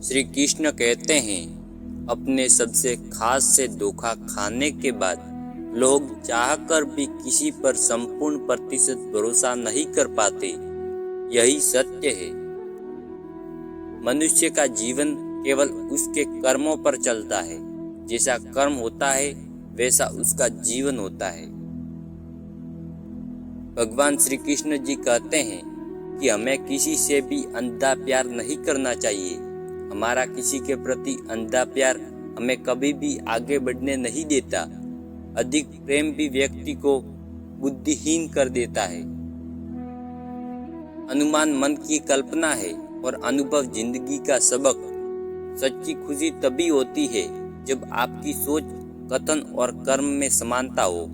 श्री कृष्ण कहते हैं, अपने सबसे खास से धोखा खाने के बाद लोग चाहकर भी किसी पर संपूर्ण प्रतिशत भरोसा नहीं कर पाते। यही सत्य है। मनुष्य का जीवन केवल उसके कर्मों पर चलता है। जैसा कर्म होता है वैसा उसका जीवन होता है। भगवान श्री कृष्ण जी कहते हैं कि हमें किसी से भी अंधा प्यार नहीं करना चाहिए। हमारा किसी के प्रति अंधा प्यार हमें कभी भी आगे बढ़ने नहीं देता। अधिक प्रेम भी व्यक्ति को बुद्धिहीन कर देता है। अनुमान मन की कल्पना है और अनुभव जिंदगी का सबक। सच्ची खुशी तभी होती है जब आपकी सोच, कथन और कर्म में समानता हो।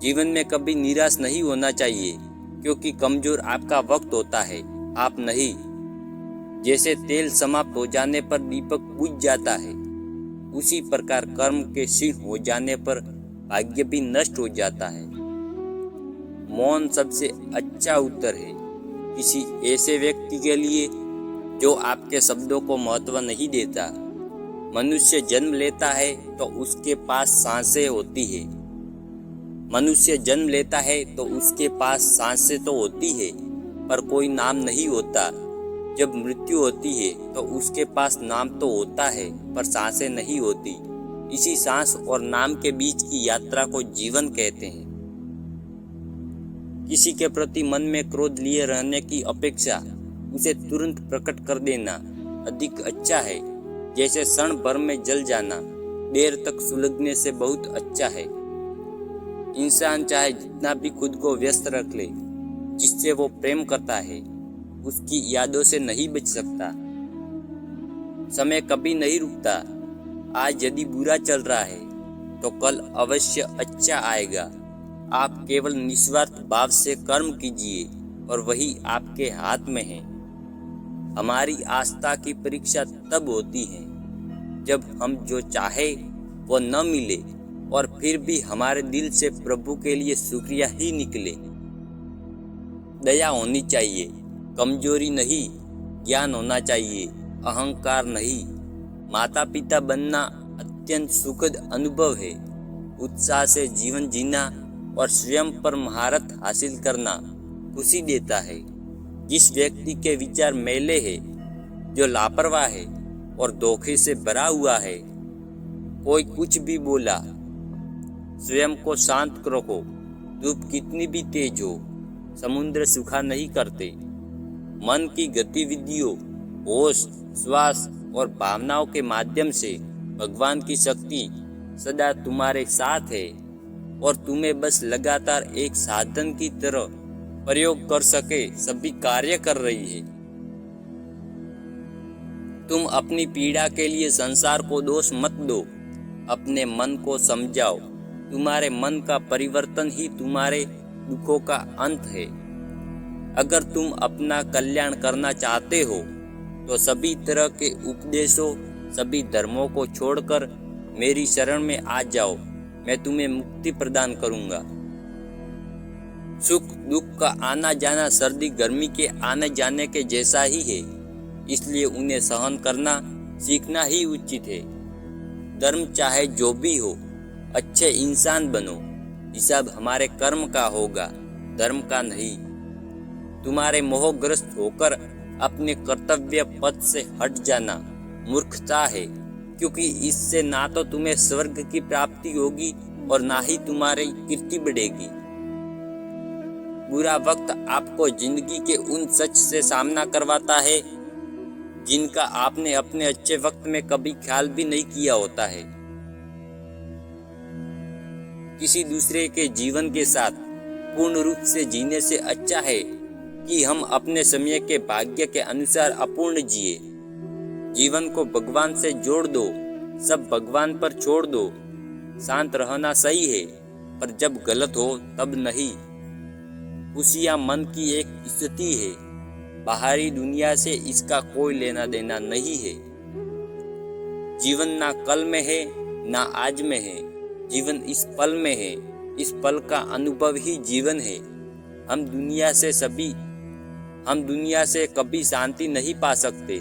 जीवन में कभी निराश नहीं होना चाहिए, क्योंकि कमजोर आपका वक्त होता है, आप नहीं। जैसे तेल समाप्त हो जाने पर दीपक बुझ जाता है, उसी प्रकार कर्म के क्षीण हो जाने पर भाग्य भी नष्ट हो जाता है। मौन सबसे अच्छा उत्तर है किसी ऐसे व्यक्ति के लिए जो आपके शब्दों को महत्व नहीं देता। मनुष्य जन्म लेता है तो उसके पास सांसें होती है। मनुष्य जन्म लेता है तो उसके पास सांसें तो होती है, पर कोई नाम नहीं होता। जब मृत्यु होती है तो उसके पास नाम तो होता है, पर सांसें नहीं होती। इसी सांस और नाम के बीच की यात्रा को जीवन कहते हैं। किसी के प्रति मन में क्रोध लिए रहने की अपेक्षा उसे तुरंत प्रकट कर देना अधिक अच्छा है। जैसे क्षण भर में जल जाना देर तक सुलगने से बहुत अच्छा है। इंसान चाहे जितना भी खुद को व्यस्त रख ले, जिससे वो प्रेम करता है उसकी यादों से नहीं बच सकता। समय कभी नहीं रुकता। आज यदि बुरा चल रहा है तो कल अवश्य अच्छा आएगा। आप केवल निस्वार्थ भाव से कर्म कीजिए और वही आपके हाथ में है। हमारी आस्था की परीक्षा तब होती है जब हम जो चाहे वो न मिले और फिर भी हमारे दिल से प्रभु के लिए शुक्रिया ही निकले। दया होनी चाहिए, कमजोरी नहीं। ज्ञान होना चाहिए, अहंकार नहीं। माता पिता बनना अत्यंत सुखद अनुभव है। उत्साह से जीवन जीना और स्वयं पर महारत हासिल करना खुशी देता है। जिस व्यक्ति के विचार मैले हैं, जो लापरवाह है और धोखे से भरा हुआ है, कोई कुछ भी बोला, स्वयं को शांत रखो। धूप कितनी भी तेज हो, समुद्र सूखा नहीं करते। मन की गतिविधियों, होश, श्वास और भावनाओं के माध्यम से भगवान की शक्ति सदा तुम्हारे साथ है और तुम्हें बस लगातार एक साधन की तरह प्रयोग कर सके सभी कार्य कर रही है। तुम अपनी पीड़ा के लिए संसार को दोष मत दो, अपने मन को समझाओ। तुम्हारे मन का परिवर्तन ही तुम्हारे दुखों का अंत है। अगर तुम अपना कल्याण करना चाहते हो तो सभी तरह के उपदेशों, सभी धर्मों को छोड़कर मेरी शरण में आ जाओ। मैं तुम्हें मुक्ति प्रदान करूंगा। सुख दुख का आना जाना सर्दी गर्मी के आने जाने के जैसा ही है, इसलिए उन्हें सहन करना सीखना ही उचित है। धर्म चाहे जो भी हो, अच्छे इंसान बनो। हिसाब हमारे कर्म का होगा, धर्म का नहीं। तुम्हारे मोहग्रस्त होकर अपने कर्तव्य पथ से हट जाना मूर्खता है, क्योंकि इससे ना तो तुम्हें स्वर्ग की प्राप्ति होगी और ना ही तुम्हारी कीर्ति बढ़ेगी। बुरा वक्त आपको जिंदगी के उन सच से सामना करवाता है जिनका आपने अपने अच्छे वक्त में कभी ख्याल भी नहीं किया होता है। किसी दूसरे के जीवन के साथ पूर्ण रूप से जीने से अच्छा है कि हम अपने समय के भाग्य के अनुसार अपूर्ण जिए। जीवन को भगवान से जोड़ दो, सब भगवान पर छोड़ दो। शांत रहना सही है, पर जब गलत हो तब नहीं। खुशियां मन की एक स्थिति है, बाहरी दुनिया से इसका कोई लेना देना नहीं है। जीवन ना कल में है ना आज में है, जीवन इस पल में है। इस पल का अनुभव ही जीवन है। हम दुनिया से कभी शांति नहीं पा सकते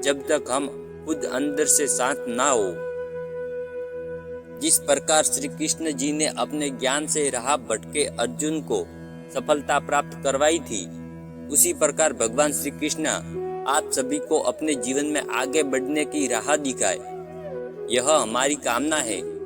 जब तक हम खुद अंदर से शांत ना हो। जिस प्रकार श्री कृष्ण जी ने अपने ज्ञान से राह भटके अर्जुन को सफलता प्राप्त करवाई थी, उसी प्रकार भगवान श्री कृष्ण आप सभी को अपने जीवन में आगे बढ़ने की राह दिखाए। यह हमारी कामना है।